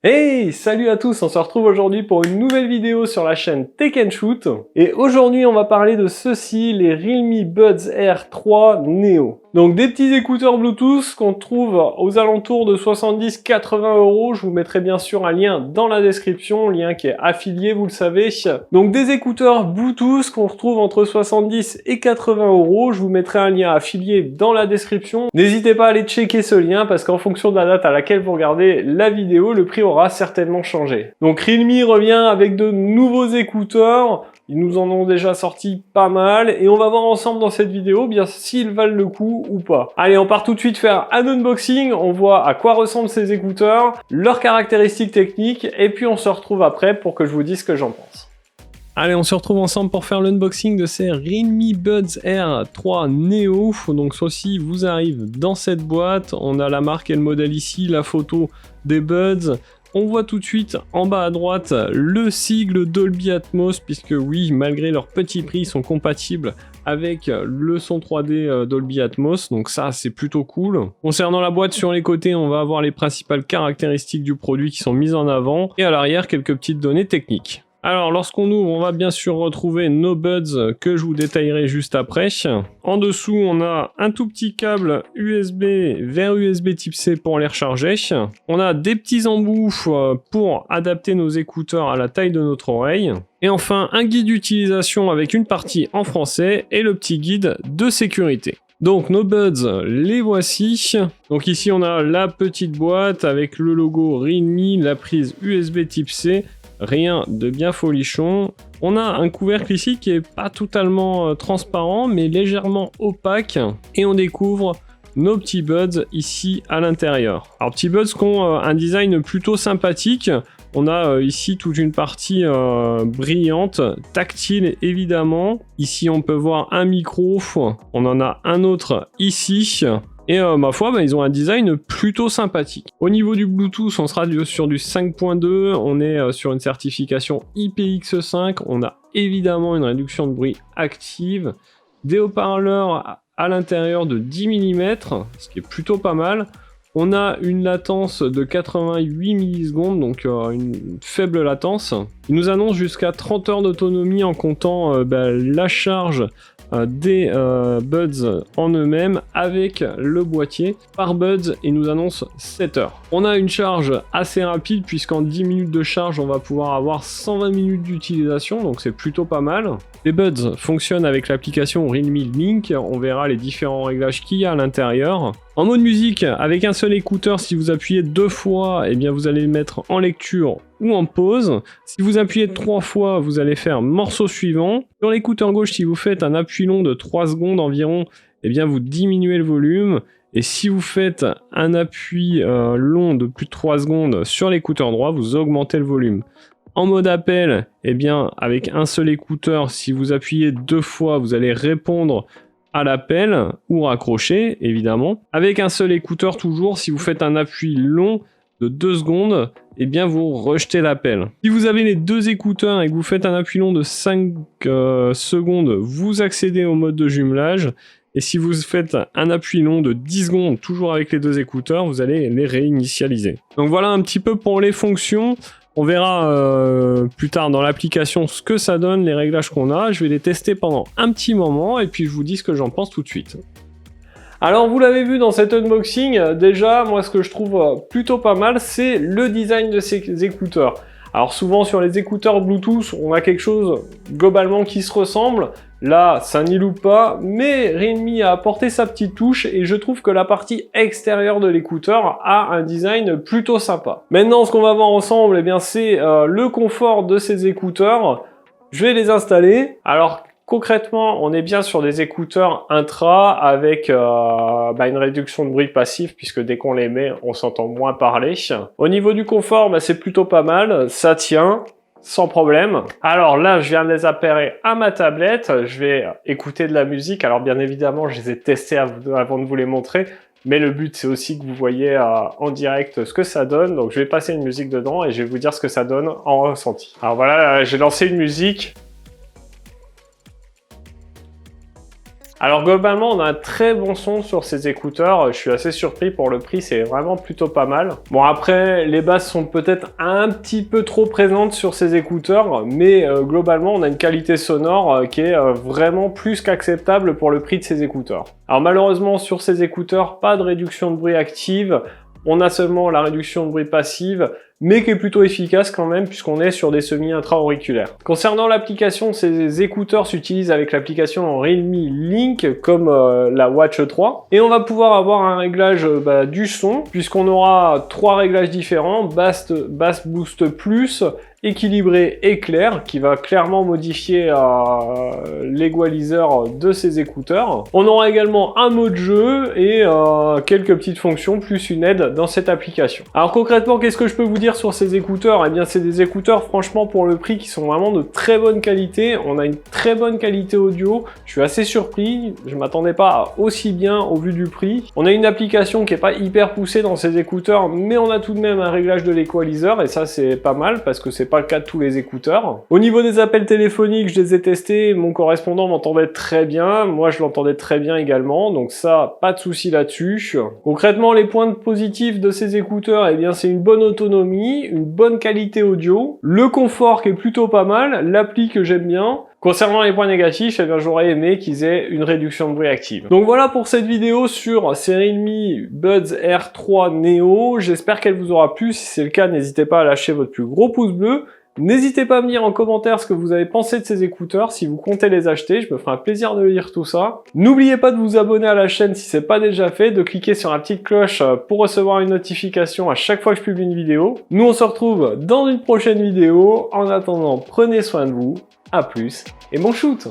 Hey, salut à tous, on se retrouve aujourd'hui pour une nouvelle vidéo sur la chaîne Tech & Shoot. Et aujourd'hui, on va parler de ceux-ci, les Realme Buds Air 3 Neo. Donc des petits écouteurs Bluetooth qu'on trouve aux alentours de 70-80 €. Je vous mettrai bien sûr un lien dans la description, lien qui est affilié, vous le savez. Donc des écouteurs Bluetooth qu'on retrouve entre 70 et 80 €. Je vous mettrai un lien affilié dans la description. N'hésitez pas à aller checker ce lien parce qu'en fonction de la date à laquelle vous regardez la vidéo, le prix aura certainement changé. Donc Realme revient avec de nouveaux écouteurs. Ils nous en ont déjà sorti pas mal et on va voir ensemble dans cette vidéo bien s'ils valent le coup ou pas. Allez, on part tout de suite faire un unboxing, on voit à quoi ressemblent ces écouteurs, leurs caractéristiques techniques et puis on se retrouve après pour que je vous dise ce que j'en pense. Allez, on se retrouve ensemble pour faire l'unboxing de ces Realme Buds Air 3 Neo. Donc ceci vous arrive dans cette boîte, on a la marque et le modèle ici, la photo des Buds. On voit tout de suite en bas à droite le sigle Dolby Atmos, puisque oui, malgré leur petit prix, ils sont compatibles avec le son 3D Dolby Atmos, donc ça c'est plutôt cool. Concernant la boîte, sur les côtés, on va avoir les principales caractéristiques du produit qui sont mises en avant, et à l'arrière, quelques petites données techniques. Alors, lorsqu'on ouvre, on va bien sûr retrouver nos buds que je vous détaillerai juste après. En dessous, on a un tout petit câble USB vers USB type C pour les recharger. On a des petits embouts pour adapter nos écouteurs à la taille de notre oreille. Et enfin, un guide d'utilisation avec une partie en français et le petit guide de sécurité. Donc nos buds, les voici. Donc ici, on a la petite boîte avec le logo Realme, la prise USB type C. Rien de bien folichon. On a un couvercle ici qui est pas totalement transparent mais légèrement opaque et on découvre nos petits buds ici à l'intérieur. Alors petits buds qui ont un design plutôt sympathique. On a ici toute une partie brillante, tactile évidemment. Ici on peut voir un micro, on en a un autre ici. Et ma foi, ils ont un design plutôt sympathique. Au niveau du Bluetooth, on sera sur du 5.2, on est sur une certification IPX5, on a évidemment une réduction de bruit active, des haut-parleurs à l'intérieur de 10 mm, ce qui est plutôt pas mal. On a une latence de 88 millisecondes, donc une faible latence. Il nous annonce jusqu'à 30 heures d'autonomie en comptant la charge des buds en eux-mêmes avec le boîtier. Par buds, il nous annonce 7 heures. On a une charge assez rapide puisqu'en 10 minutes de charge, on va pouvoir avoir 120 minutes d'utilisation, donc c'est plutôt pas mal. Les buds fonctionnent avec l'application Realme Link, on verra les différents réglages qu'il y a à l'intérieur. En mode musique, avec un seul écouteur, si vous appuyez 2 fois, eh bien vous allez le mettre en lecture ou en pause. Si vous appuyez 3 fois, vous allez faire morceau suivant. Sur l'écouteur gauche, si vous faites un appui long de 3 secondes environ, eh bien vous diminuez le volume. Et si vous faites un appui long de plus de 3 secondes sur l'écouteur droit, vous augmentez le volume. En mode appel, eh bien avec un seul écouteur, si vous appuyez 2 fois, vous allez répondre à l'appel ou raccrocher, évidemment. Avec un seul écouteur toujours, si vous faites un appui long de 2 secondes, eh bien vous rejetez l'appel. Si vous avez les deux écouteurs et que vous faites un appui long de 5 secondes, vous accédez au mode de jumelage. Et si vous faites un appui long de 10 secondes, toujours avec les deux écouteurs, vous allez les réinitialiser. Donc voilà un petit peu pour les fonctions. On verra plus tard dans l'application ce que ça donne, les réglages qu'on a. Je vais les tester pendant un petit moment et puis je vous dis ce que j'en pense tout de suite. Alors vous l'avez vu dans cet unboxing, déjà moi ce que je trouve plutôt pas mal, c'est le design de ces écouteurs. Alors souvent sur les écouteurs Bluetooth, on a quelque chose globalement qui se ressemble. Là, ça n'y loupe pas, mais Realme a apporté sa petite touche et je trouve que la partie extérieure de l'écouteur a un design plutôt sympa. Maintenant, ce qu'on va voir ensemble, eh bien, c'est le confort de ces écouteurs. Je vais les installer. Alors, concrètement, on est bien sur des écouteurs intra avec une réduction de bruit passif puisque dès qu'on les met, on s'entend moins parler. Au niveau du confort, c'est plutôt pas mal. Ça tient. Sans problème. Alors là, je viens de les appairer à ma tablette. Je vais écouter de la musique. Alors bien évidemment, je les ai testés avant de vous les montrer. Mais le but, c'est aussi que vous voyez en direct ce que ça donne. Donc je vais passer une musique dedans et je vais vous dire ce que ça donne en ressenti. Alors voilà, j'ai lancé une musique. Alors globalement, on a un très bon son sur ces écouteurs. Je suis assez surpris pour le prix, c'est vraiment plutôt pas mal. Bon après, les basses sont peut-être un petit peu trop présentes sur ces écouteurs, mais globalement, on a une qualité sonore qui est vraiment plus qu'acceptable pour le prix de ces écouteurs. Alors malheureusement, sur ces écouteurs, pas de réduction de bruit active. On a seulement la réduction de bruit passive, mais qui est plutôt efficace quand même puisqu'on est sur des semi-intra-auriculaires. Concernant l'application, ces écouteurs s'utilisent avec l'application Realme Link comme la Watch 3 et on va pouvoir avoir un réglage du son puisqu'on aura 3 réglages différents, Bass Boost Plus, équilibré et clair, qui va clairement modifier l'égaliseur de ces écouteurs. On aura également un mode jeu et quelques petites fonctions plus une aide dans cette application. Alors concrètement, qu'est-ce que je peux vous dire sur ces écouteurs? Eh bien, c'est des écouteurs franchement pour le prix qui sont vraiment de très bonne qualité. On a une très bonne qualité audio. Je suis assez surpris. Je m'attendais pas à aussi bien au vu du prix. On a une application qui est pas hyper poussée dans ces écouteurs, mais on a tout de même un réglage de l'équaliseur et ça c'est pas mal parce que c'est pas le cas de tous les écouteurs. Au niveau des appels téléphoniques, je les ai testés, mon correspondant m'entendait très bien, moi je l'entendais très bien également, donc ça, pas de souci là-dessus. Concrètement, les points positifs de ces écouteurs, eh bien c'est une bonne autonomie, une bonne qualité audio, le confort qui est plutôt pas mal, l'appli que j'aime bien. Concernant les points négatifs, eh bien j'aurais aimé qu'ils aient une réduction de bruit active. Donc voilà pour cette vidéo sur ces Realme Buds Air 3 Neo. J'espère qu'elle vous aura plu. Si c'est le cas, n'hésitez pas à lâcher votre plus gros pouce bleu. N'hésitez pas à me dire en commentaire ce que vous avez pensé de ces écouteurs, si vous comptez les acheter, je me ferai un plaisir de lire tout ça. N'oubliez pas de vous abonner à la chaîne si c'est pas déjà fait, de cliquer sur la petite cloche pour recevoir une notification à chaque fois que je publie une vidéo. Nous on se retrouve dans une prochaine vidéo. En attendant, prenez soin de vous, à plus et bon shoot!